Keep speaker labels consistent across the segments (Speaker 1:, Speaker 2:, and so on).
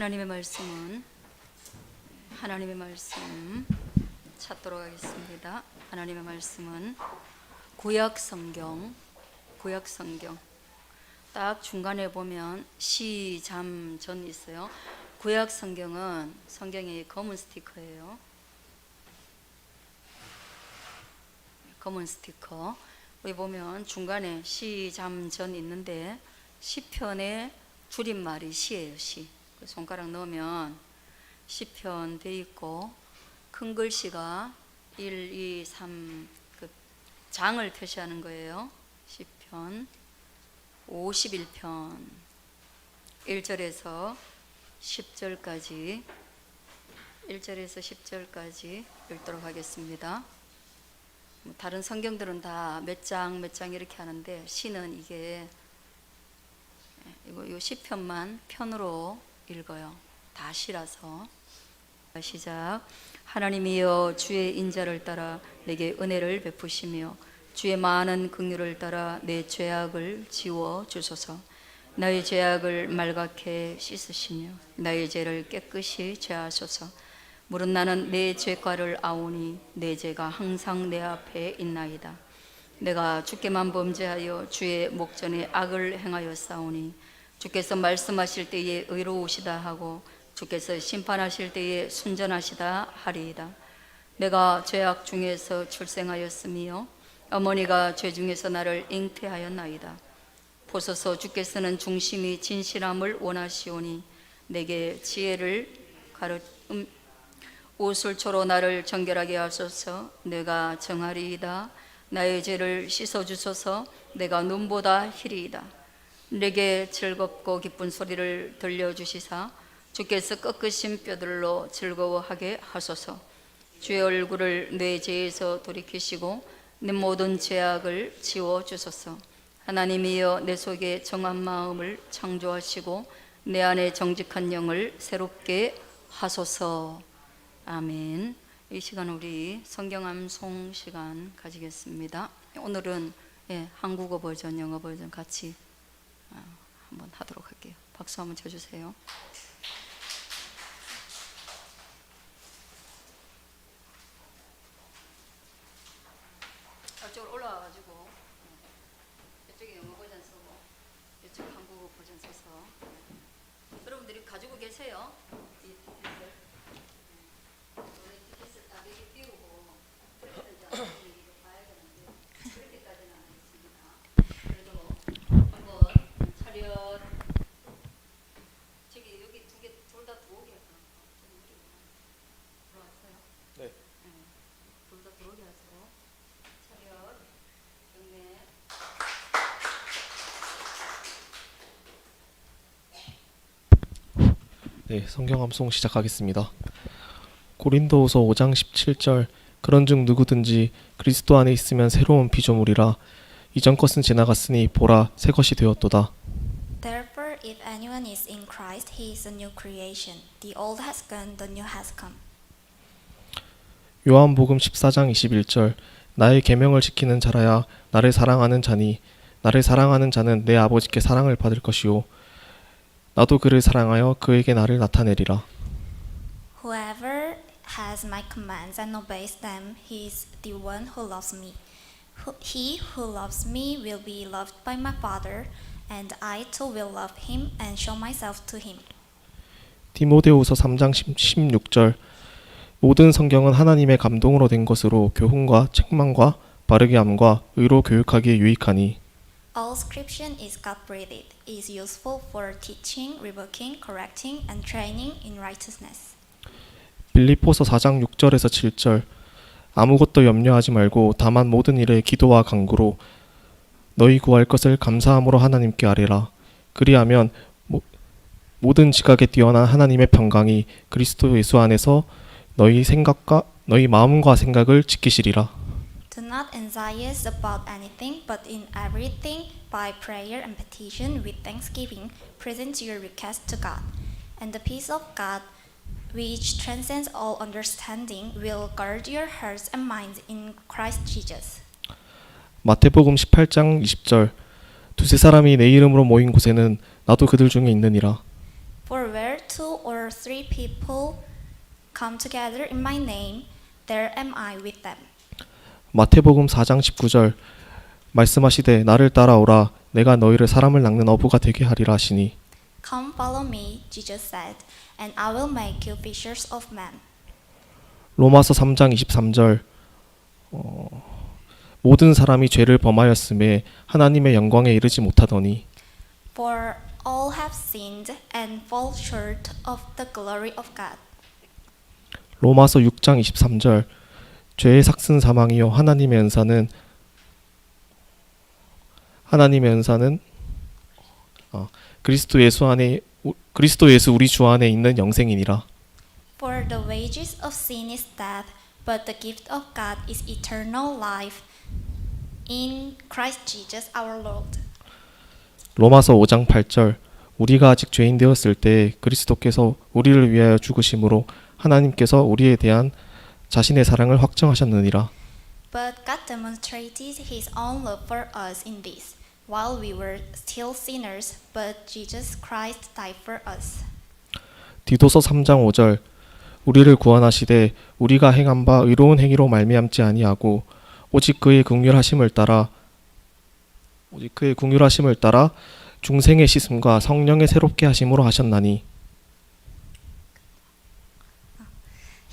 Speaker 1: 하나님의 말씀 찾도록 하겠습니다. 하나님의 말씀은 구약 성경 딱 중간에 보면 시, 잠, 전 있어요. 구약 성경은 성경이 검은 스티커예요. 검은 스티커. 여기 보면 중간에 시, 잠, 전 있는데 시편의 줄임말이 시예요. 시. 손가락 넣으면 시편 돼 있고 큰 글씨가 1, 2, 3 그 장을 표시하는 거예요. 시편 51편 1절에서 10절까지 읽도록 하겠습니다. 다른 성경들은 다 몇 장 이렇게 하는데 시는 이게 이 시편만 편으로 읽어요. 다 시라서. 시작. 하나님이여 주의 인자를 따라 내게 은혜를 베푸시며 주의 많은 긍휼을 따라 내 죄악을 지워 주소서. 나의 죄악을 말갛게 씻으시며 나의 죄를 깨끗이 제하소서. 무릇 나는 내 죄과를 아오니 내 죄가 항상 내 앞에 있나이다. 내가 주께만 범죄하여 주의 목전에 악을 행하였사오니 주께서 말씀하실 때에 의로우시다 하고 주께서 심판하실 때에 순전하시다 하리이다. 내가 죄악 중에서 출생하였으며 어머니가 죄 중에서 나를 잉태하였나이다. 보소서 주께서는 중심이 진실함을 원하시오니 내게 지혜를 우슬초로 나를 정결하게 하소서. 내가 정하리이다. 나의 죄를 씻어주소서. 내가 눈보다 희리이다. 내게 즐겁고 기쁜 소리를 들려주시사 주께서 꺾으신 뼈들로 즐거워하게 하소서. 주의 얼굴을 내 죄에서 돌이키시고 내 모든 죄악을 지워주소서. 하나님이여 내 속에 정한 마음을 창조하시고 내 안에 정직한 영을 새롭게 하소서. 아멘. 이 시간 우리 성경 암송 시간 가지겠습니다. 오늘은 한국어 버전, 영어 버전 같이 한번 하도록 할게요. 박수 한번 쳐주세요. 이쪽으로 올라와가지고 이쪽에 영어 버전 쓰고 이쪽 한국어 버전 써서 여러분들이 가지고 계세요? 이 티켓을. 원래 티켓을 다 이렇게 띄우고 그렇게 되지 않으면 이거 봐야 되는데 그렇게까지는 안 했습니다. 그래도 한번 차렷. 저기 여기 두 개 둘 다 들어오게 할까? 들어왔어요?
Speaker 2: 네.
Speaker 1: 둘 다 들어오게 하세요. 차렷. 경례.
Speaker 2: 네, 성경 암송 시작하겠습니다. 고린도후서 5장 17절 그런즉 누구든지 그리스도 안에 있으면 새로운 피조물이라 이전 것은 지나갔으니 보라 새 것이 되었도다.
Speaker 3: Therefore, if anyone is in Christ, he is a new creation. The old has gone, the new has come.
Speaker 2: 요한복음 14장 21절 나의 계명을 지키는 자라야 나를 사랑하는 자니 나를 사랑하는 자는 내 아버지께 사랑을 받을 것이요 나도 그를 사랑하여 그에게 나를 나타내리라.
Speaker 3: Whoever has my commands and obeys them, he is the one who loves me. He who loves me will be loved by my Father, and I too will love him and show myself to him.
Speaker 2: 디모데후서 3장 16절 모든 성경은 하나님의 감동으로 된 것으로 교훈과 책망과 바르게 함과 의로 교육하기에 유익하니
Speaker 3: All scripture is God-breathed, is useful for teaching, rebuking, correcting, and training in righteousness.
Speaker 2: 빌립보서 4장 6절에서 7절 아무것도 염려하지 말고 다만 모든 일에 기도와 간구로 너희 구할 것을 감사함으로 하나님께 아뢰라. 그리하면 모든 지각에 뛰어난 하나님의 평강이 그리스도 예수 안에서 너희 마음과 생각을 지키시리라.
Speaker 3: Do not anxious about anything, but in everything, by prayer and petition with thanksgiving, present your request to God. And the peace of God, which transcends all understanding, will guard your hearts and minds in Christ Jesus.
Speaker 2: 마태복음 18장 20절 두세 사람이 내 이름으로 모인 곳에는 나도 그들 중에 있느니라.
Speaker 3: For where two or 3 people come together in my name, there am I with them.
Speaker 2: 마태복음 4장 19절 말씀하시되 나를 따라오라 내가 너희를 사람을 낚는 어부가 되게 하리라 하시니
Speaker 3: Come follow me, Jesus said, and I will make you fishers of men.
Speaker 2: 로마서 3장 23절 모든 사람이 죄를 범하였음에 하나님의 영광에 이르지 못하더니
Speaker 3: For all have sinned and fall short of the glory of God.
Speaker 2: 로마서 6장 23절 죄의 삭슨 사망이요 하나님의 은사는 그리스도 예수 우리 주 안에 있는 영생이니라.
Speaker 3: For the wages of sin is death, but the gift of God is eternal life in Christ Jesus our Lord.
Speaker 2: 로마서 5장 8절 우리가 아직 죄인 되었을 때 그리스도께서 우리를 위하여 죽으심으로 하나님께서 우리에 대한 자신의 사랑을 확정하셨느니라.
Speaker 3: But God demonstrated His own love for us in this, while we were still sinners, but Jesus Christ died for us.
Speaker 2: 디도서 3장 5절 우리를 구원하시되 우리가 행한 바 의로운 행위로 말미암지 아니하고 오직 그의 긍휼하심을 따라 중생의 씻음과 성령의 새롭게 하심으로 하셨나니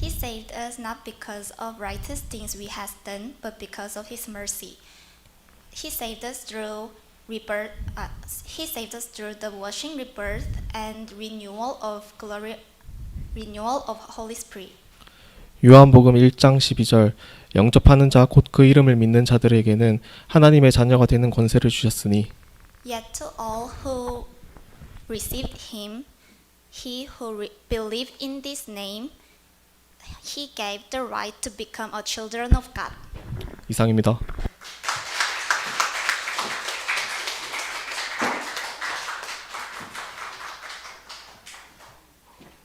Speaker 3: He saved us not because of righteous things we had done, but because of His mercy. He saved us through rebirth. He saved us through the washing, rebirth, and renewal of Holy Spirit.
Speaker 2: 요한복음 1장 12절 영접하는 자 곧 그 이름을 믿는 자들에게는 하나님의 자녀가 되는 권세를 주셨으니
Speaker 3: Yet to all who received Him, he who believed in this name, He gave the right to become a children of God.
Speaker 2: 이상입니다.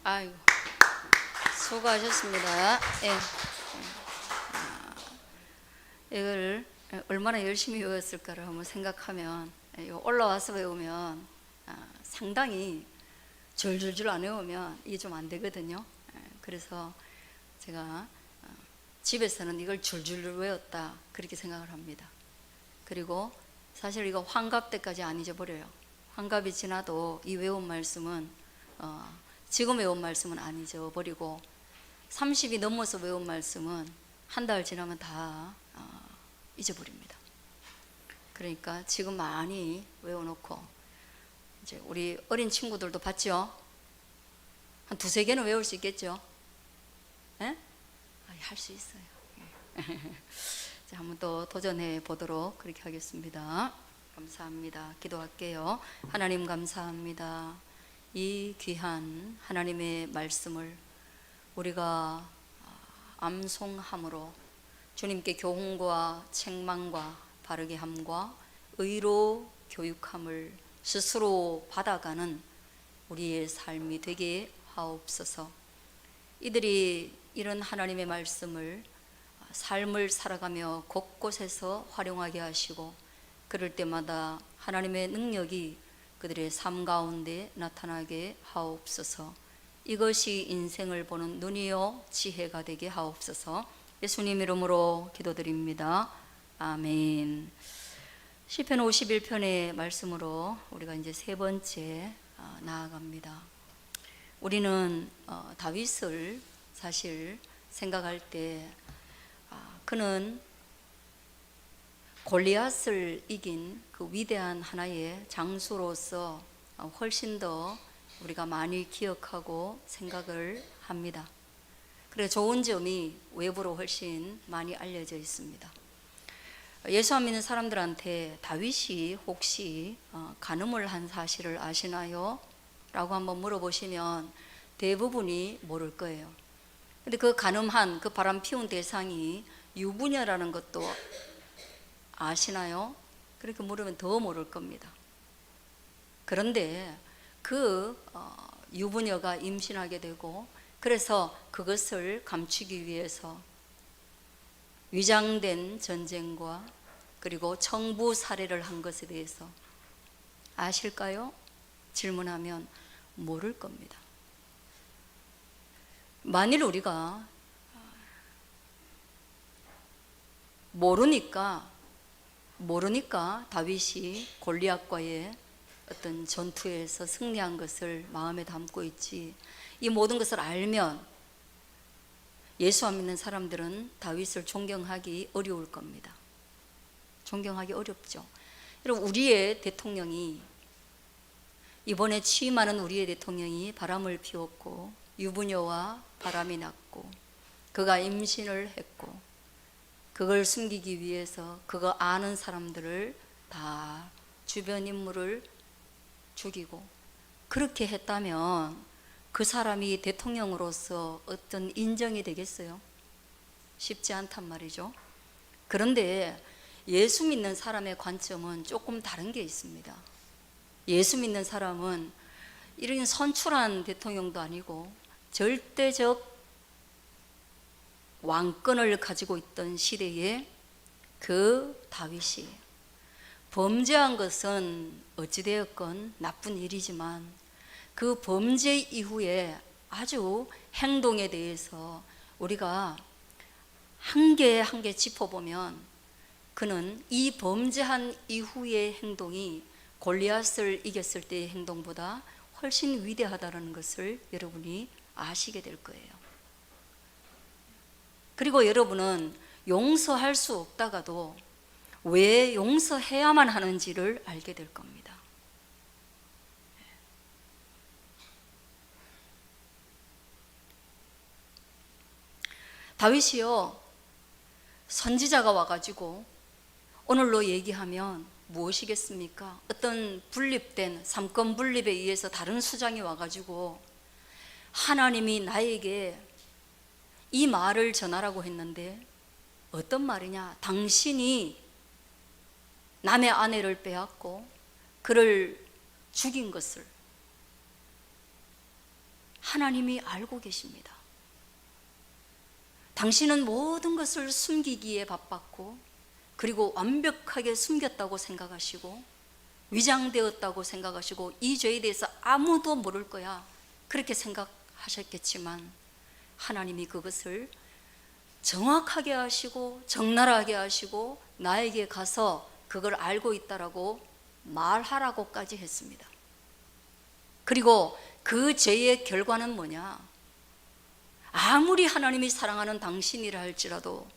Speaker 1: 아이고, 수고하셨습니다. 예. 이걸 얼마나 열심히 외웠을까를 한번 생각하면 이거 올라와서 외우면 상당히 줄줄줄 안 외우면 이게 좀 안 되거든요. 그래서 제가 집에서는 이걸 줄줄 외웠다 그렇게 생각을 합니다. 그리고 사실 이거 환갑 때까지 안 잊어버려요. 환갑이 지나도 이 외운 말씀은 지금 외운 말씀은 안 잊어버리고 30이 넘어서 외운 말씀은 한 달 지나면 다 잊어버립니다. 그러니까 지금 많이 외워놓고 이제 우리 어린 친구들도 봤죠? 한 2-3개는 외울 수 있겠죠? 예? 할 수 있어요. 자, 한번 또 도전해 보도록 그렇게 하겠습니다. 감사합니다. 기도할게요. 하나님 감사합니다. 이 귀한 하나님의 말씀을 우리가 암송함으로 주님께 교훈과 책망과 바르게 함과 의로 교육함을 스스로 받아가는 우리의 삶이 되게 하옵소서. 이들이 이런 하나님의 말씀을 삶을 살아가며 곳곳에서 활용하게 하시고 그럴 때마다 하나님의 능력이 그들의 삶 가운데 나타나게 하옵소서. 이것이 인생을 보는 눈이요 지혜가 되게 하옵소서. 예수님 이름으로 기도드립니다. 아멘. 시편 51편의 말씀으로 우리가 이제 3번째 나아갑니다. 우리는 다윗을 사실 생각할 때 그는 골리앗을 이긴 그 위대한 하나의 장수로서 훨씬 더 우리가 많이 기억하고 생각을 합니다. 그래 좋은 점이 외부로 훨씬 많이 알려져 있습니다. 예수 안 믿는 사람들한테 다윗이 혹시 간음을 한 사실을 아시나요? 라고 한번 물어보시면 대부분이 모를 거예요. 근데 그 간음한 그 바람 피운 대상이 유부녀라는 것도 아시나요? 그렇게 물으면 더 모를 겁니다. 그런데 그 유부녀가 임신하게 되고 그래서 그것을 감추기 위해서 위장된 전쟁과 그리고 청부 살해를 한 것에 대해서 아실까요? 질문하면 모를 겁니다. 만일 우리가 모르니까 다윗이 골리앗과의 어떤 전투에서 승리한 것을 마음에 담고 있지, 이 모든 것을 알면 예수 안 믿는 사람들은 다윗을 존경하기 어려울 겁니다. 존경하기 어렵죠. 여러분, 우리의 대통령이, 이번에 취임하는 우리의 대통령이 바람을 피웠고 유부녀와 바람이 났고 그가 임신을 했고 그걸 숨기기 위해서 그거 아는 사람들을 다 주변 인물을 죽이고 그렇게 했다면 그 사람이 대통령으로서 어떤 인정이 되겠어요? 쉽지 않단 말이죠. 그런데 예수 믿는 사람의 관점은 조금 다른 게 있습니다. 예수 믿는 사람은 이런 선출한 대통령도 아니고 절대적 왕권을 가지고 있던 시대에 그 다윗이 범죄한 것은 어찌되었건 나쁜 일이지만 그 범죄 이후에 아주 행동에 대해서 우리가 한 개 한 개 짚어보면 그는 이 범죄한 이후의 행동이 골리앗을 이겼을 때의 행동보다 훨씬 위대하다는 것을 여러분이 아시게 될 거예요. 그리고 여러분은 용서할 수 없다가도 왜 용서해야만 하는지를 알게 될 겁니다. 다윗이요, 선지자가 와가지고 오늘로 얘기하면 무엇이겠습니까? 어떤 분립된 삼권 분립에 의해서 다른 수장이 와가지고 하나님이 나에게 이 말을 전하라고 했는데 어떤 말이냐? 당신이 남의 아내를 빼앗고 그를 죽인 것을 하나님이 알고 계십니다. 당신은 모든 것을 숨기기에 바빴고 그리고 완벽하게 숨겼다고 생각하시고 위장되었다고 생각하시고 이 죄에 대해서 아무도 모를 거야 그렇게 생각하셨겠지만 하나님이 그것을 정확하게 하시고 적나라하게 하시고 나에게 가서 그걸 알고 있다라고 말하라고까지 했습니다. 그리고 그 죄의 결과는 뭐냐? 아무리 하나님이 사랑하는 당신이라 할지라도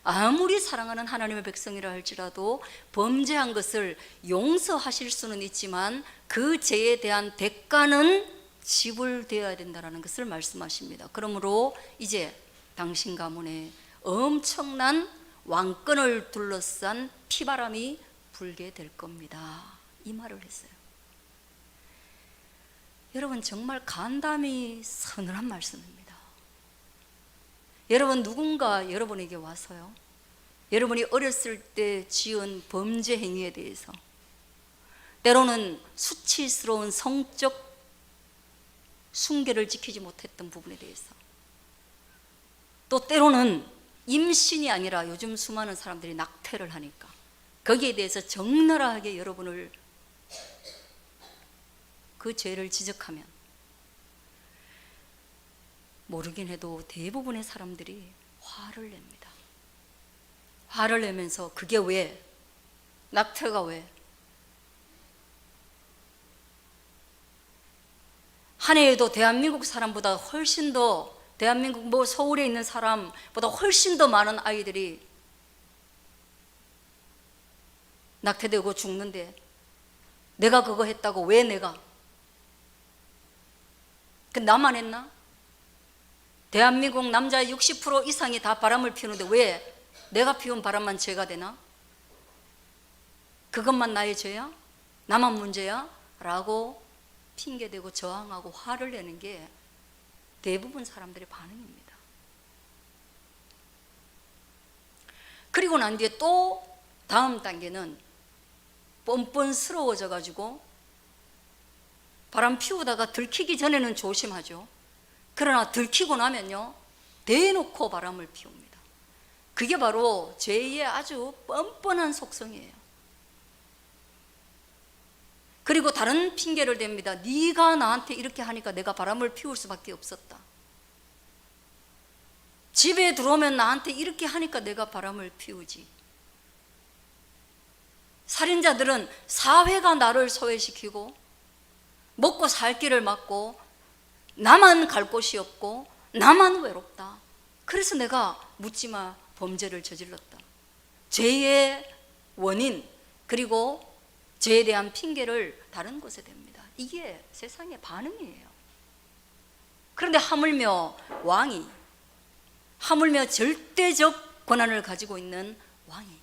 Speaker 1: 아무리 사랑하는 하나님의 백성이라 할지라도 범죄한 것을 용서하실 수는 있지만 그 죄에 대한 대가는 지불되어야 된다는 것을 말씀하십니다. 그러므로 이제 당신 가문에 엄청난 왕권을 둘러싼 피바람이 불게 될 겁니다. 이 말을 했어요. 여러분, 정말 간담이 서늘한 말씀입니다. 여러분, 누군가 여러분에게 와서요, 여러분이 어렸을 때 지은 범죄 행위에 대해서, 때로는 수치스러운 성적 순결을 지키지 못했던 부분에 대해서, 또 때로는 임신이 아니라 요즘 수많은 사람들이 낙태를 하니까 거기에 대해서 적나라하게 여러분을 그 죄를 지적하면 모르긴 해도 대부분의 사람들이 화를 냅니다. 화를 내면서 그게 왜? 낙태가 왜? 한 해에도 대한민국 사람보다 훨씬 더, 대한민국 서울에 있는 사람보다 훨씬 더 많은 아이들이 낙태되고 죽는데 내가 그거 했다고 왜 내가? 그 나만 했나? 대한민국 남자의 60% 이상이 다 바람을 피우는데 왜 내가 피운 바람만 죄가 되나? 그것만 나의 죄야? 나만 문제야? 라고 핑계대고 저항하고 화를 내는 게 대부분 사람들의 반응입니다. 그리고 난 뒤에 또 다음 단계는 뻔뻔스러워져 가지고 바람 피우다가 들키기 전에는 조심하죠. 그러나 들키고 나면요, 대놓고 바람을 피웁니다. 그게 바로 죄의 아주 뻔뻔한 속성이에요. 그리고 다른 핑계를 댑니다. 네가 나한테 이렇게 하니까 내가 바람을 피울 수밖에 없었다. 집에 들어오면 나한테 이렇게 하니까 내가 바람을 피우지. 살인자들은 사회가 나를 소외시키고 먹고 살 길을 막고 나만 갈 곳이 없고 나만 외롭다. 그래서 내가 묻지마 범죄를 저질렀다. 죄의 원인 그리고 죄에 대한 핑계를 다른 곳에 댑니다. 이게 세상의 반응이에요. 그런데 하물며 왕이, 하물며 절대적 권한을 가지고 있는 왕이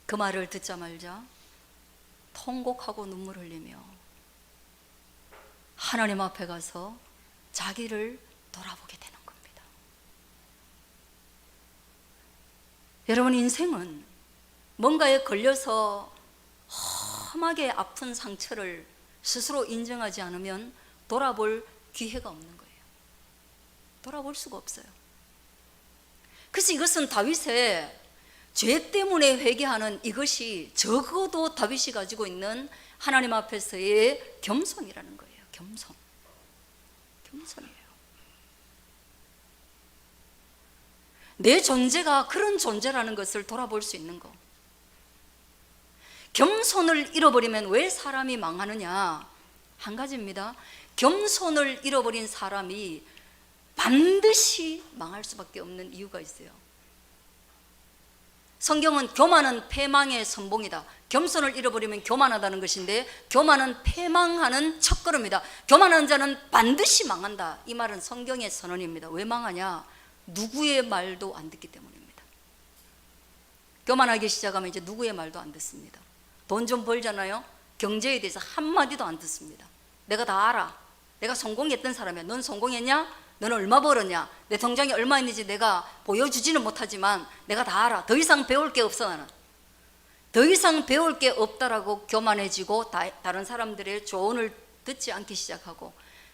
Speaker 1: 그 말을 듣자마자 통곡하고 눈물 흘리며 하나님 앞에 가서 자기를 돌아보게 되는 겁니다. 여러분, 인생은 뭔가에 걸려서 험하게 아픈 상처를 스스로 인정하지 않으면 돌아볼 기회가 없는 거예요. 돌아볼 수가 없어요. 그래서 이것은 다윗의 죄 때문에 회개하는 이것이 적어도 다윗이 가지고 있는 하나님 앞에서의 겸손이라는 거예요. 겸손이에요. 내 존재가 그런 존재라는 것을 돌아볼 수 있는 거. 겸손을 잃어버리면 왜 사람이 망하느냐? 한 가지입니다. 겸손을 잃어버린 사람이 반드시 망할 수밖에 없는 이유가 있어요. 성경은 교만은 패망의 선봉이다. 겸손을 잃어버리면 교만하다는 것인데, 교만은 패망하는 첫걸음이다. 교만한 자는 반드시 망한다. 이 말은 성경의 선언입니다. 왜 망하냐? 누구의 말도 안 듣기 때문입니다. 교만하기 시작하면 이제 누구의 말도 안 듣습니다. 돈 좀 벌잖아요. 경제에 대해서 한마디도 안 듣습니다. 내가 다 알아. 내가 성공했던 사람이야. 넌 성공했냐? 너는 얼마 벌었냐? 내 통장에 얼마 있는지 내가 보여주지는 못하지만 내가 다 알아. 더 이상 배울 게 없어. 나는 더 이상 배울 게 없다라고 교만해지고 다른 사람들의 조언을 듣지 않기 시작하고,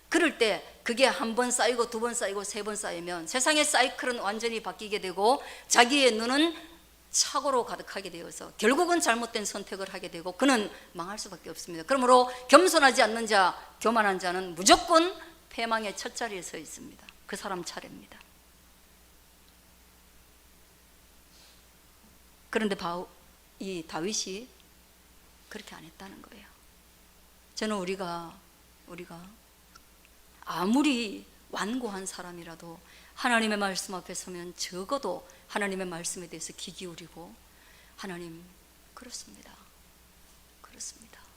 Speaker 1: 그럴 때 그게 한 번 쌓이고 두 번 쌓이고 세 번 쌓이면 세상의 사이클은 완전히 바뀌게 되고 자기의 눈은 착오로 가득하게 되어서 결국은 잘못된 선택을 하게 되고 그는 망할 수밖에 없습니다. 그러므로 겸손하지 않는 자, 교만한 자는 무조건 패망의 첫 자리에 서 있습니다. 그 사람 차례입니다. 그런데 이 다윗이 그렇게 안 했다는 거예요. 저는 우리가 아무리 완고한 사람이라도 하나님의 말씀 앞에 서면 적어도 하나님의 말씀에 대해서 귀 기울이고, 하나님 그렇습니다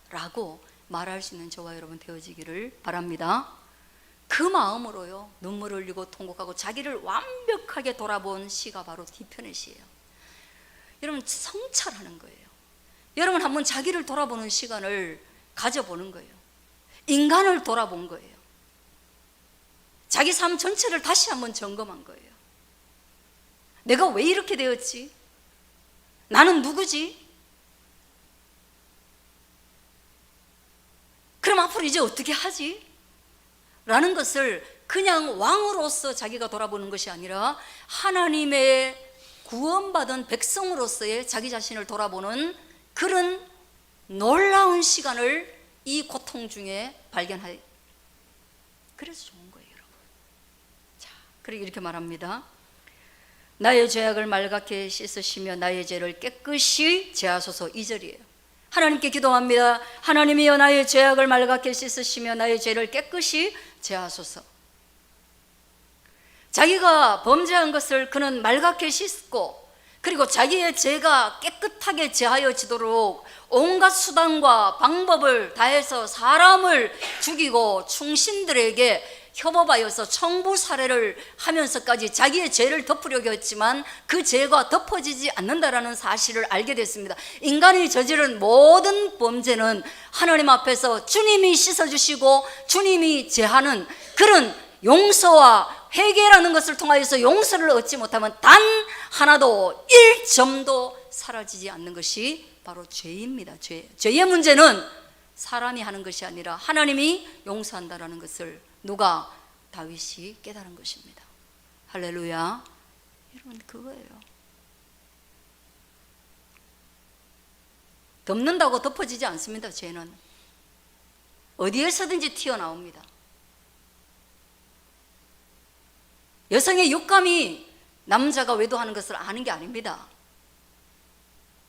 Speaker 1: 라고 말할 수 있는 저와 여러분 되어지기를 바랍니다. 그 마음으로요, 눈물을 흘리고 통곡하고 자기를 완벽하게 돌아본 시가 바로 뒤편의 시예요. 여러분, 성찰하는 거예요. 여러분, 한번 자기를 돌아보는 시간을 가져보는 거예요. 인간을 돌아본 거예요. 자기 삶 전체를 다시 한번 점검한 거예요. 내가 왜 이렇게 되었지? 나는 누구지? 그럼 앞으로 이제 어떻게 하지? 라는 것을 그냥 왕으로서 자기가 돌아보는 것이 아니라 하나님의 구원받은 백성으로서의 자기 자신을 돌아보는 그런 놀라운 시간을 이 고통 중에 발견할. 그래서 좋은 거예요, 여러분. 자, 그리고 이렇게 말합니다. 나의 죄악을 말갛게 씻으시며 나의 죄를 깨끗이 제하소서. 2절이에요. 하나님께 기도합니다. 하나님이여, 나의 죄악을 말갛게 씻으시며 나의 죄를 깨끗이 제하소서. 자기가 범죄한 것을 그는 말갛게 씻고, 그리고 자기의 죄가 깨끗하게 제하여지도록 온갖 수단과 방법을 다해서 사람을 죽이고 충신들에게 협업하여서 청부 살해를 하면서까지 자기의 죄를 덮으려고 했지만 그 죄가 덮어지지 않는다라는 사실을 알게 됐습니다. 인간이 저지른 모든 범죄는 하나님 앞에서 주님이 씻어주시고 주님이 제하는 그런 용서와 회개라는 것을 통하여서 용서를 얻지 못하면 단 하나도 1점도 사라지지 않는 것이 바로 죄입니다. 죄의 문제는 사람이 하는 것이 아니라 하나님이 용서한다라는 것을 누가? 다윗이 깨달은 것입니다. 할렐루야. 여러분, 그거예요. 덮는다고 덮어지지 않습니다. 죄는 어디에서든지 튀어나옵니다. 여성의 육감이 남자가 외도하는 것을 아는 게 아닙니다.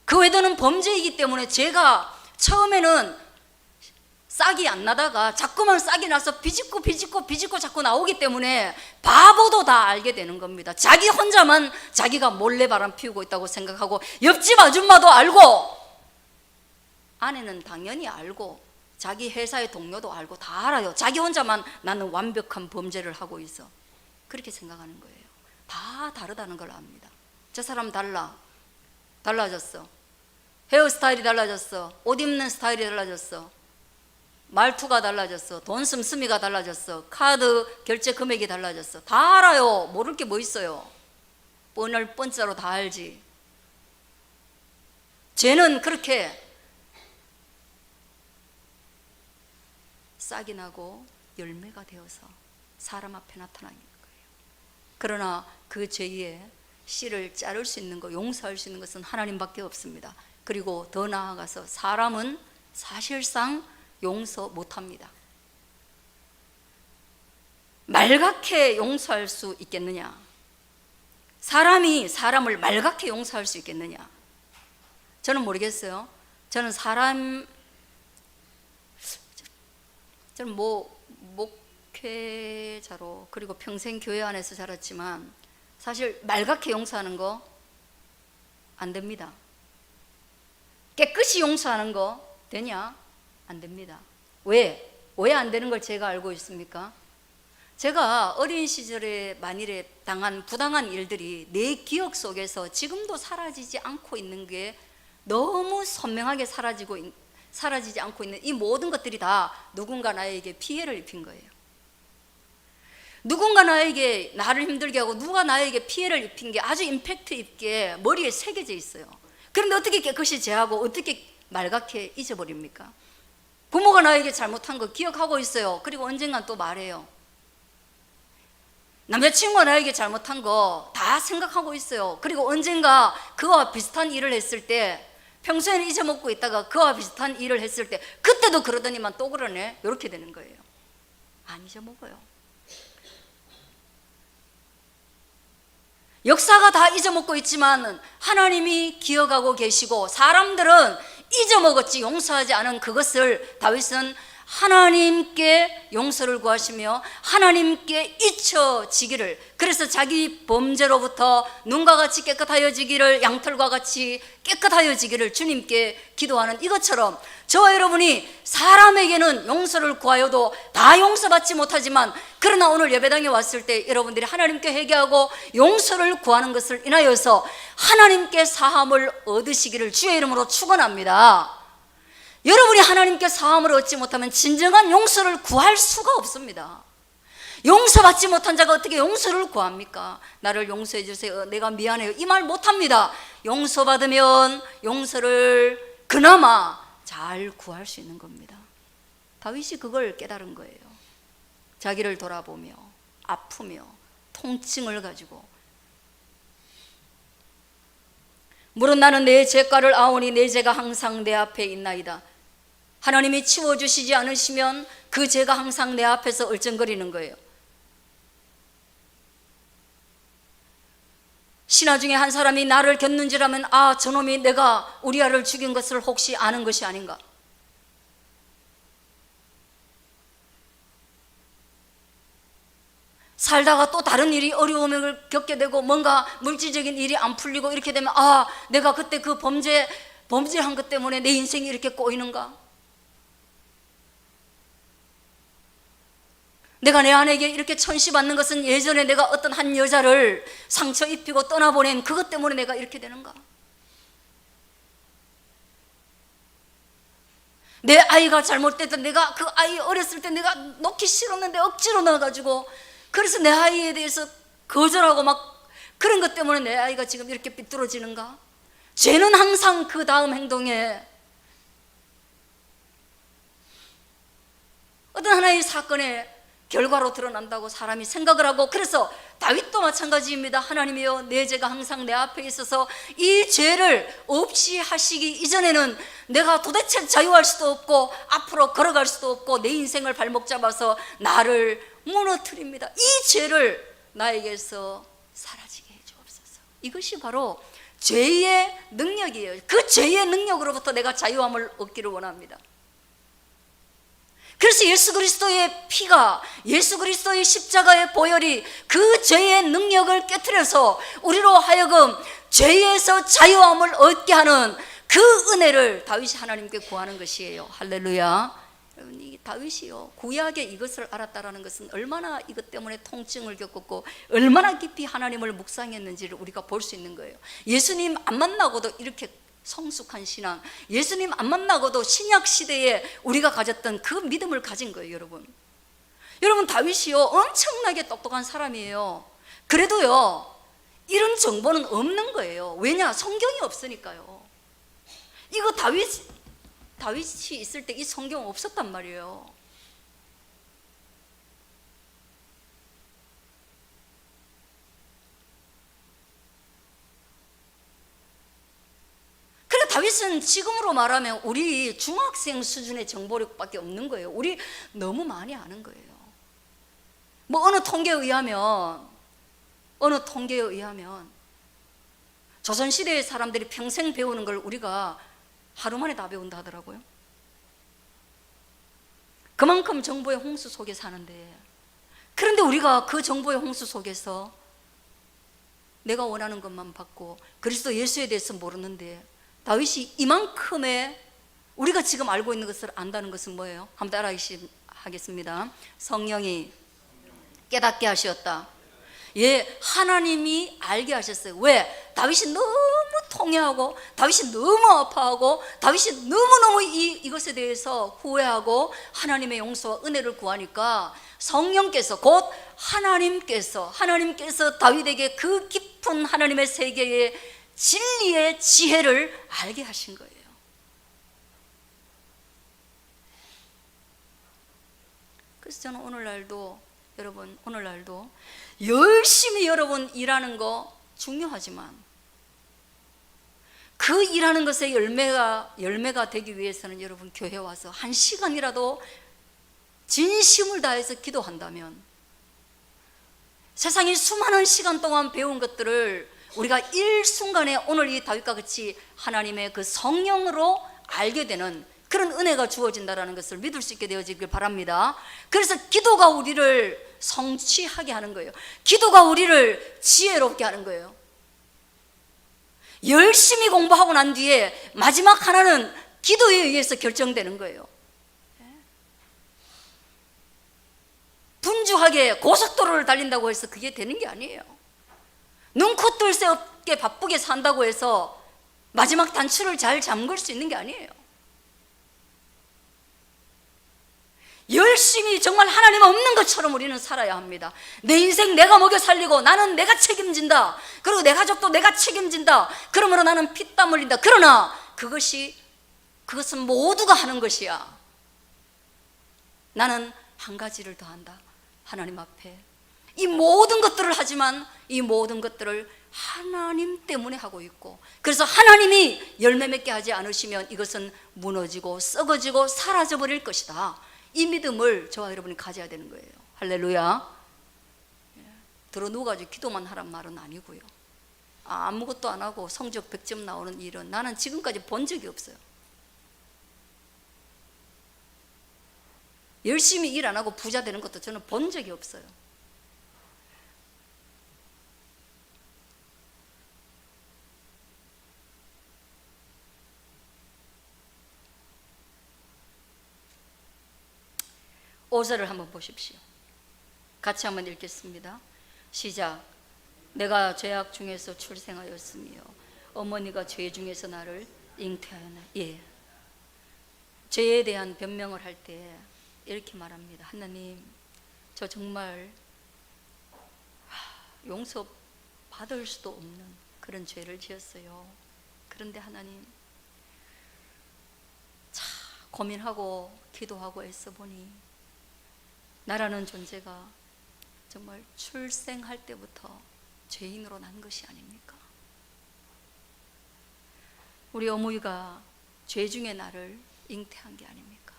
Speaker 1: 그 외도는 범죄이기 때문에 죄가 처음에는 싹이 안 나다가 자꾸만 싹이 나서 비집고 자꾸 나오기 때문에 바보도 다 알게 되는 겁니다. 자기 혼자만 자기가 몰래 바람 피우고 있다고 생각하고 옆집 아줌마도 알고 아내는 당연히 알고 자기 회사의 동료도 알고 다 알아요. 자기 혼자만 나는 완벽한 범죄를 하고 있어. 그렇게 생각하는 거예요. 다 다르다는 걸 압니다. 저 사람 달라졌어. 헤어스타일이 달라졌어. 옷 입는 스타일이 달라졌어. 말투가 달라졌어. 돈 씀씀이가 달라졌어. 카드 결제 금액이 달라졌어. 다 알아요. 모를 게 뭐 있어요. 뻔을 뻔짜로 다 알지. 죄는 그렇게 싹이 나고 열매가 되어서 사람 앞에 나타나는 거예요. 그러나 그 죄의 씨를 자를 수 있는 것, 용서할 수 있는 것은 하나님밖에 없습니다. 그리고 더 나아가서 사람은 사실상 용서 못합니다. 말갛게 용서할 수 있겠느냐? 사람이 사람을 말갛게 용서할 수 있겠느냐? 저는 모르겠어요. 저는 목회자로 그리고 평생 교회 안에서 자랐지만 사실 말갛게 용서하는 거 안 됩니다. 깨끗이 용서하는 거 되냐? 안 됩니다. 왜 안 되는 걸 제가 알고 있습니까? 제가 어린 시절에 만일에 당한 부당한 일들이 내 기억 속에서 지금도 사라지지 않고 있는 게 너무 선명하게 사라지지 않고 있는 이 모든 것들이 다 누군가 나에게 피해를 입힌 거예요. 누군가 나에게 나를 힘들게 하고 누가 나에게 피해를 입힌 게 아주 임팩트 있게 머리에 새겨져 있어요. 그런데 어떻게 깨끗이 제하고 어떻게 말갛게 잊어버립니까? 부모가 나에게 잘못한 거 기억하고 있어요. 그리고 언젠간 또 말해요. 남자친구가 나에게 잘못한 거 다 생각하고 있어요. 그리고 언젠가 그와 비슷한 일을 했을 때 평소에는 잊어먹고 있다가 그와 비슷한 일을 했을 때 그때도 그러더니만 또 그러네. 이렇게 되는 거예요. 안 잊어먹어요. 역사가 다 잊어먹고 있지만 하나님이 기억하고 계시고 사람들은 잊어먹었지 용서하지 않은 그것을 다윗은 하나님께 용서를 구하시며 하나님께 잊혀지기를, 그래서 자기 범죄로부터 눈과 같이 깨끗하여지기를, 양털과 같이 깨끗하여지기를 주님께 기도하는 이것처럼 저와 여러분이 사람에게는 용서를 구하여도 다 용서받지 못하지만 그러나 오늘 예배당에 왔을 때 여러분들이 하나님께 회개하고 용서를 구하는 것을 인하여서 하나님께 사함을 얻으시기를 주의 이름으로 축원합니다. 여러분이 하나님께 사함을 얻지 못하면 진정한 용서를 구할 수가 없습니다. 용서받지 못한 자가 어떻게 용서를 구합니까? 나를 용서해 주세요. 내가 미안해요. 이 말 못합니다. 용서받으면 용서를 그나마 잘 구할 수 있는 겁니다. 다윗이 그걸 깨달은 거예요. 자기를 돌아보며 아프며 통증을 가지고 물은 나는 내 죄가를 아오니 내 죄가 항상 내 앞에 있나이다. 하나님이 치워주시지 않으시면 그 죄가 항상 내 앞에서 얼쩡거리는 거예요. 신하 중에 한 사람이 나를 겪는지라면 아, 저놈이 내가 우리아를 죽인 것을 혹시 아는 것이 아닌가. 살다가 또 다른 일이 어려움을 겪게 되고 뭔가 물질적인 일이 안 풀리고 이렇게 되면 아, 내가 그때 그 범죄한 것 때문에 내 인생이 이렇게 꼬이는가. 내가 내 아내에게 이렇게 천시받는 것은 예전에 내가 어떤 한 여자를 상처 입히고 떠나보낸 그것 때문에 내가 이렇게 되는가. 내 아이가 잘못됐던 내가 그 아이 어렸을 때 내가 놓기 싫었는데 억지로 넣어가지고 그래서 내 아이에 대해서 거절하고 막 그런 것 때문에 내 아이가 지금 이렇게 삐뚤어지는가. 죄는 항상 그 다음 행동에 어떤 하나의 사건의 결과로 드러난다고 사람이 생각을 하고, 그래서 다윗도 마찬가지입니다. 하나님이여, 내 죄가 항상 내 앞에 있어서 이 죄를 없이 하시기 이전에는 내가 도대체 자유할 수도 없고 앞으로 걸어갈 수도 없고 내 인생을 발목 잡아서 나를 무너뜨립니다. 이 죄를 나에게서 사라지게 해 주옵소서. 이것이 바로 죄의 능력이에요. 그 죄의 능력으로부터 내가 자유함을 얻기를 원합니다. 그래서 예수 그리스도의 피가, 예수 그리스도의 십자가의 보혈이 그 죄의 능력을 깨트려서 우리로 하여금 죄에서 자유함을 얻게 하는 그 은혜를 다윗이 하나님께 구하는 것이에요. 할렐루야. 여러분, 이 다윗이요, 구약에 이것을 알았다라는 것은 얼마나 이것 때문에 통증을 겪었고 얼마나 깊이 하나님을 묵상했는지를 우리가 볼 수 있는 거예요. 예수님 안 만나고도 이렇게 성숙한 신앙, 예수님 안 만나고도 신약 시대에 우리가 가졌던 그 믿음을 가진 거예요. 여러분 다윗이요, 엄청나게 똑똑한 사람이에요. 그래도요, 이런 정보는 없는 거예요. 왜냐? 성경이 없으니까요. 이거 다윗이 있을 때 이 성경 없었단 말이에요. 그러니까 다윗은 지금으로 말하면 우리 중학생 수준의 정보력밖에 없는 거예요. 우리 너무 많이 아는 거예요. 뭐 어느 통계에 의하면 조선시대의 사람들이 평생 배우는 걸 우리가 하루 만에 다 배운다 하더라고요. 그만큼 정보의 홍수 속에 사는데, 그런데 우리가 그 정보의 홍수 속에서 내가 원하는 것만 받고 그리스도 예수에 대해서 모르는데, 다윗이 이만큼의 우리가 지금 알고 있는 것을 안다는 것은 뭐예요? 한번 따라 하겠습니다. 성령이 깨닫게 하셨다. 예, 하나님이 알게 하셨어요. 왜? 다윗이 너무 통회하고, 다윗이 너무 아파하고, 다윗이 너무너무 이것에 대해서 후회하고 하나님의 용서와 은혜를 구하니까 성령께서, 곧 하나님께서 다윗에게 그 깊은 하나님의 세계의 진리의 지혜를 알게 하신 거예요. 그래서 저는 오늘날도 열심히 여러분 일하는 거 중요하지만 그 일하는 것의 열매가 되기 위해서는 여러분 교회 와서 1시간이라도 진심을 다해서 기도한다면, 세상에 수많은 시간 동안 배운 것들을 우리가 일순간에 오늘 이 다윗과 같이 하나님의 그 성령으로 알게 되는 그런 은혜가 주어진다는 것을 믿을 수 있게 되어지길 바랍니다. 그래서 기도가 우리를 성취하게 하는 거예요. 기도가 우리를 지혜롭게 하는 거예요. 열심히 공부하고 난 뒤에 마지막 하나는 기도에 의해서 결정되는 거예요. 분주하게 고속도로를 달린다고 해서 그게 되는 게 아니에요. 눈코 뜰 새 없게 바쁘게 산다고 해서 마지막 단추를 잘 잠글 수 있는 게 아니에요. 열심히 정말 하나님 없는 것처럼 우리는 살아야 합니다. 내 인생 내가 먹여 살리고 나는 내가 책임진다. 그리고 내 가족도 내가 책임진다. 그러므로 나는 피땀 흘린다. 그러나 그것은 모두가 하는 것이야. 나는 한 가지를 더 한다. 하나님 앞에 이 모든 것들을 하지만 이 모든 것들을 하나님 때문에 하고 있고, 그래서 하나님이 열매 맺게 하지 않으시면 이것은 무너지고 썩어지고 사라져버릴 것이다. 이 믿음을 저와 여러분이 가져야 되는 거예요. 할렐루야. 들어 누워가지고 기도만 하란 말은 아니고요. 아무것도 안 하고 성적 100점 나오는 일은 나는 지금까지 본 적이 없어요. 열심히 일 안 하고 부자 되는 것도 저는 본 적이 없어요. 오절을 한번 보십시오. 같이 한번 읽겠습니다. 시작. 내가 죄악 중에서 출생하였으며 어머니가 죄 중에서 나를 잉태하였나. 예. 죄에 대한 변명을 할 때 이렇게 말합니다. 하나님, 저 정말 용서 받을 수도 없는 그런 죄를 지었어요. 그런데 하나님, 참 고민하고 기도하고 애써 보니 나라는 존재가 정말 출생할 때부터 죄인으로 난 것이 아닙니까? 우리 어머니가 죄 중에 나를 잉태한 게 아닙니까?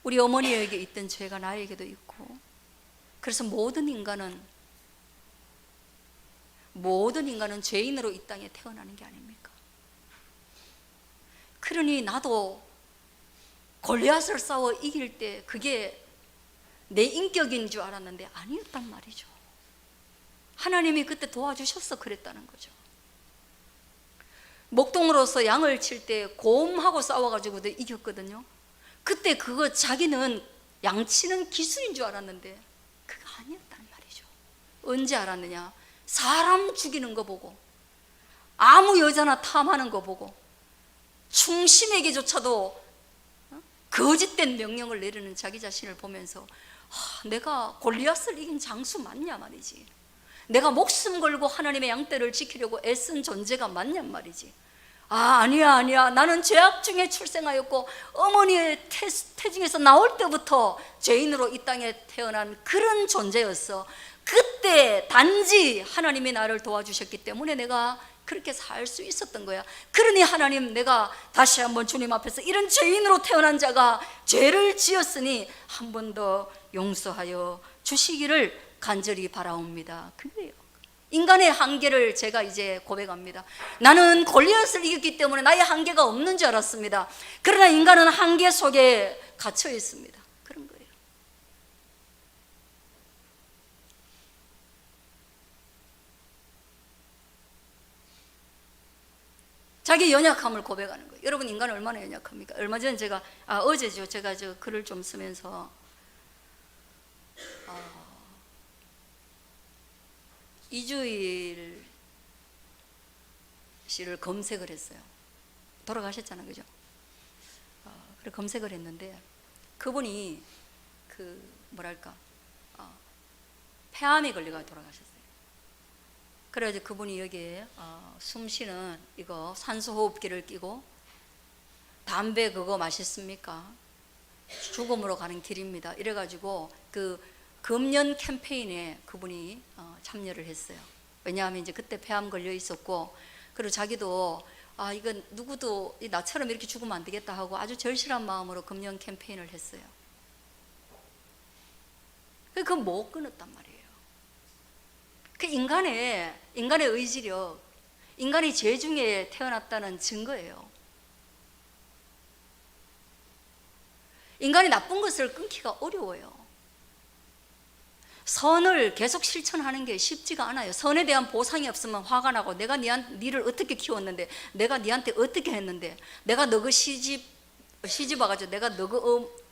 Speaker 1: 우리 어머니에게 있던 죄가 나에게도 있고, 그래서 모든 인간은 죄인으로 이 땅에 태어나는 게 아닙니까? 그러니 나도 골리앗을 싸워 이길 때 그게 내 인격인 줄 알았는데 아니었단 말이죠. 하나님이 그때 도와주셔서 그랬다는 거죠. 목동으로서 양을 칠 때 곰하고 싸워가지고도 이겼거든요. 그때 그거 자기는 양치는 기술인 줄 알았는데 그거 아니었단 말이죠. 언제 알았느냐? 사람 죽이는 거 보고, 아무 여자나 탐하는 거 보고, 충신에게조차도 거짓된 명령을 내리는 자기 자신을 보면서 내가 골리앗을 이긴 장수 맞냐 말이지. 내가 목숨 걸고 하나님의 양떼를 지키려고 애쓴 존재가 맞냐 말이지. 아니야. 나는 죄악 중에 출생하였고 어머니의 태중에서 나올 때부터 죄인으로 이 땅에 태어난 그런 존재였어. 그때 단지 하나님이 나를 도와주셨기 때문에 내가 그렇게 살 수 있었던 거야. 그러니 하나님, 내가 다시 한번 주님 앞에서 이런 죄인으로 태어난 자가 죄를 지었으니 한 번 더 용서하여 주시기를 간절히 바라옵니다. 그래요. 인간의 한계를 제가 이제 고백합니다. 나는 골리앗을 이겼기 때문에 나의 한계가 없는 줄 알았습니다. 그러나 인간은 한계 속에 갇혀 있습니다. 그런 거예요. 자기 연약함을 고백하는 거예요. 여러분, 인간은 얼마나 연약합니까? 얼마 전에 어제죠. 제가 저 글을 좀 쓰면서 이주일 씨를 검색을 했어요. 돌아가셨잖아요, 그죠? 그래 검색을 했는데 그분이 폐암에 걸려가 돌아가셨어요. 그래가지고 그분이 여기에 숨 쉬는 이거 산소호흡기를 끼고, 담배 그거 맛있습니까? 죽음으로 가는 길입니다. 이래가지고 금연 캠페인에 그분이 참여를 했어요. 왜냐하면 이제 그때 폐암 걸려 있었고, 그리고 자기도 이건 누구도 나처럼 이렇게 죽으면 안 되겠다 하고 아주 절실한 마음으로 금연 캠페인을 했어요. 그거 못 끊었단 말이에요. 그 인간의 의지력, 인간이 죄 중에 태어났다는 증거예요. 인간이 나쁜 것을 끊기가 어려워요. 선을 계속 실천하는 게 쉽지가 않아요. 선에 대한 보상이 없으면 화가 나고, 내가 니를 어떻게 키웠는데, 내가 니한테 어떻게 했는데, 내가 너그 시집 와가지고 내가 너그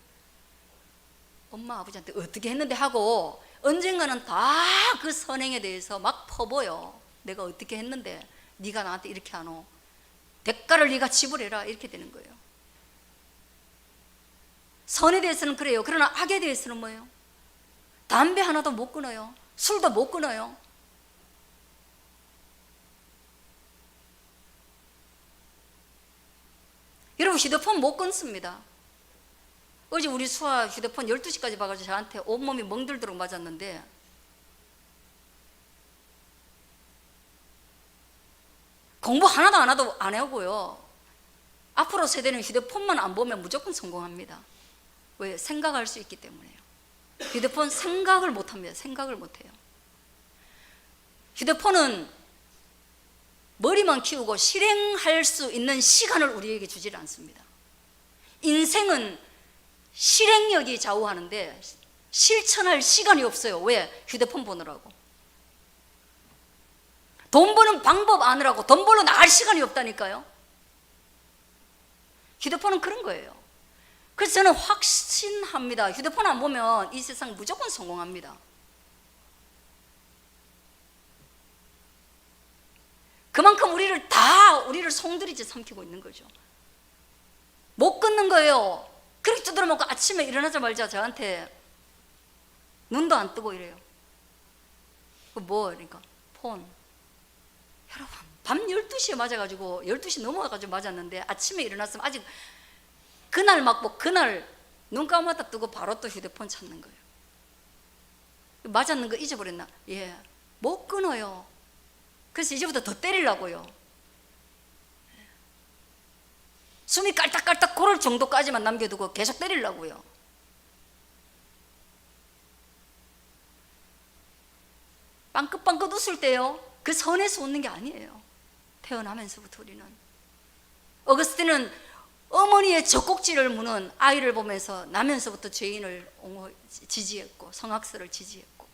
Speaker 1: 엄마 아버지한테 어떻게 했는데 하고, 언젠가는 다 그 선행에 대해서 막 퍼보여. 내가 어떻게 했는데 네가 나한테 이렇게 하노, 대가를 네가 지불해라, 이렇게 되는 거예요. 선에 대해서는 그래요. 그러나 악에 대해서는 뭐예요? 담배 하나도 못 끊어요. 술도 못 끊어요. 여러분, 휴대폰 못 끊습니다. 어제 우리 수아 휴대폰 12시까지 봐가지고 저한테 온몸이 멍들도록 맞았는데, 공부 하나도 안 하고요. 앞으로 세대는 휴대폰만 안 보면 무조건 성공합니다. 왜? 생각할 수 있기 때문에요. 휴대폰 생각을 못합니다. 생각을 못해요. 휴대폰은 머리만 키우고 실행할 수 있는 시간을 우리에게 주질 않습니다. 인생은 실행력이 좌우하는데 실천할 시간이 없어요. 왜? 휴대폰 보느라고. 돈 버는 방법 아느라고 돈 벌러 나갈 시간이 없다니까요. 휴대폰은 그런 거예요. 그래서 저는 확신합니다. 휴대폰 안 보면 이 세상 무조건 성공합니다. 그만큼 우리를 송두리째 삼키고 있는 거죠. 못 끊는 거예요. 그렇게 두드려 먹고 아침에 일어나자마자 저한테 눈도 안 뜨고 이래요. 그러니까 폰. 여러분, 밤 12시에 맞아가지고 12시 넘어가가지고 맞았는데 아침에 일어났으면 아직 그날 눈 감았다 뜨고 바로 또 휴대폰 찾는 거예요. 맞았는 거 잊어버렸나? 예, 못 끊어요. 그래서 이제부터 더 때리려고요. 숨이 깔딱깔딱 고를 정도까지만 남겨두고 계속 때리려고요. 웃을 때요, 그 선에서 웃는 게 아니에요. 태어나면서부터 우리는. 어거스틴은 어머니의 젖꼭지를 무는 아이를 보면서 나면서부터 죄인을 지지했고 성악설을 지지했고,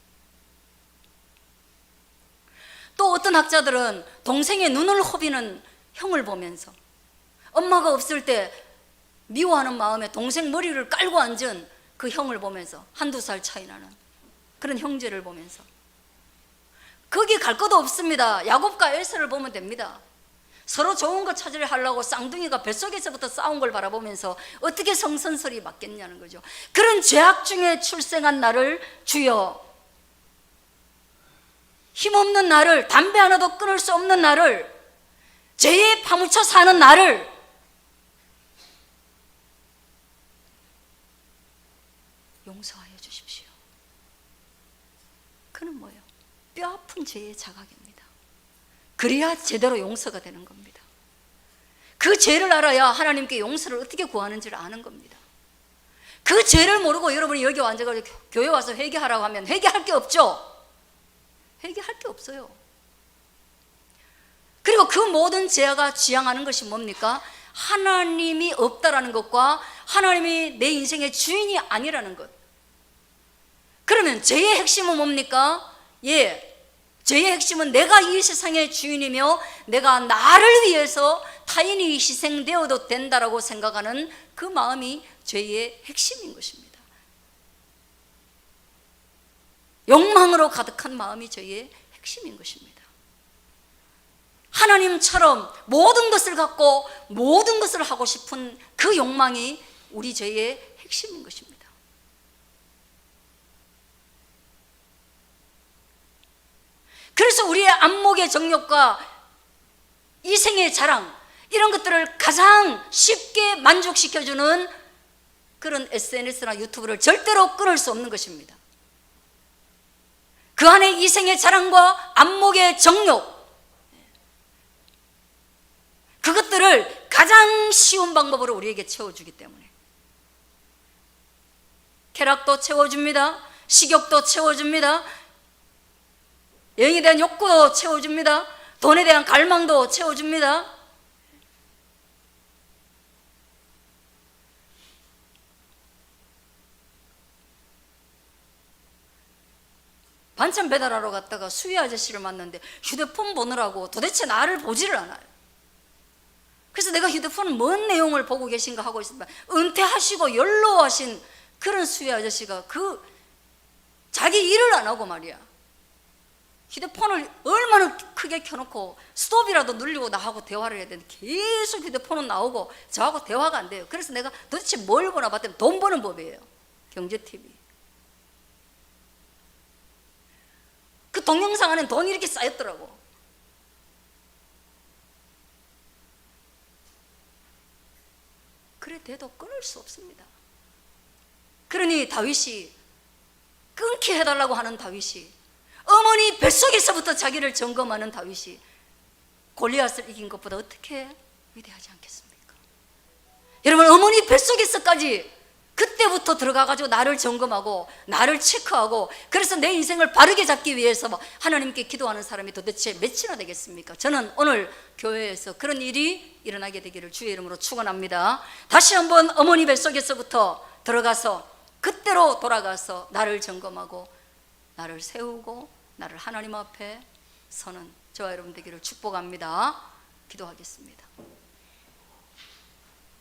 Speaker 1: 또 어떤 학자들은 동생의 눈을 호비는 형을 보면서, 엄마가 없을 때 미워하는 마음에 동생 머리를 깔고 앉은 그 형을 보면서, 한두 살 차이 나는 그런 형제를 보면서, 거기 갈 것도 없습니다. 야곱과 에서를 보면 됩니다. 서로 좋은 거 찾으려 하려고 쌍둥이가 뱃속에서부터 싸운 걸 바라보면서 어떻게 성선설이 맞겠냐는 거죠. 그런 죄악 중에 출생한 나를, 주여, 힘없는 나를, 담배 하나도 끊을 수 없는 나를, 죄에 파묻혀 사는 나를 용서하여 주십시오. 그는 뭐예요? 뼈아픈 죄의 자각입니다. 그래야 제대로 용서가 되는 겁니다. 그 죄를 알아야 하나님께 용서를 어떻게 구하는지를 아는 겁니다. 그 죄를 모르고 여러분이 여기 앉아가지고 교회 와서 회개하라고 하면 회개할 게 없죠. 회개할 게 없어요. 그리고 그 모든 죄가 지향하는 것이 뭡니까? 하나님이 없다라는 것과 하나님이 내 인생의 주인이 아니라는 것. 그러면 죄의 핵심은 뭡니까? 죄의 핵심은 내가 이 세상의 주인이며 내가 나를 위해서 타인이 희생되어도 된다라고 생각하는 그 마음이 죄의 핵심인 것입니다. 욕망으로 가득한 마음이 죄의 핵심인 것입니다. 하나님처럼 모든 것을 갖고 모든 것을 하고 싶은 그 욕망이 우리 죄의 핵심인 것입니다. 그래서 우리의 안목의 정욕과 이생의 자랑, 이런 것들을 가장 쉽게 만족시켜주는 그런 SNS나 유튜브를 절대로 끊을 수 없는 것입니다. 그 안에 이생의 자랑과 안목의 정욕, 그것들을 가장 쉬운 방법으로 우리에게 채워주기 때문에, 쾌락도 채워줍니다. 식욕도 채워줍니다. 여행에 대한 욕구도 채워줍니다. 돈에 대한 갈망도 채워줍니다. 반찬 배달하러 갔다가 수희 아저씨를 만났는데 휴대폰 보느라고 도대체 나를 보지를 않아요. 그래서 내가 휴대폰 뭔 내용을 보고 계신가 하고 있으면, 은퇴하시고 연로하신 그런 수희 아저씨가 그 자기 일을 안 하고 말이야, 휴대폰을 얼마나 크게 켜놓고 스톱이라도 누르고 나하고 대화를 해야 되는데 계속 휴대폰은 나오고 저하고 대화가 안 돼요. 그래서 내가 도대체 뭘 보나 봤더니 돈 버는 법이에요. 경제TV. 그 동영상 안에 돈이 이렇게 쌓였더라고. 그래 돼도 끊을 수 없습니다. 그러니 다윗이, 끊게 해달라고 하는 다윗이, 어머니 뱃속에서부터 자기를 점검하는 다윗이 골리앗을 이긴 것보다 어떻게 위대하지 않겠습니까? 여러분, 어머니 뱃속에서까지 그때부터 들어가가지고 나를 점검하고 나를 체크하고, 그래서 내 인생을 바르게 잡기 위해서 하나님께 기도하는 사람이 도대체 몇이나 되겠습니까? 저는 오늘 교회에서 그런 일이 일어나게 되기를 주의 이름으로 축원합니다. 다시 한번 어머니 뱃속에서부터 들어가서 그때로 돌아가서 나를 점검하고 나를 세우고 나를 하나님 앞에 서는 저와 여러분 되기를 축복합니다. 기도하겠습니다.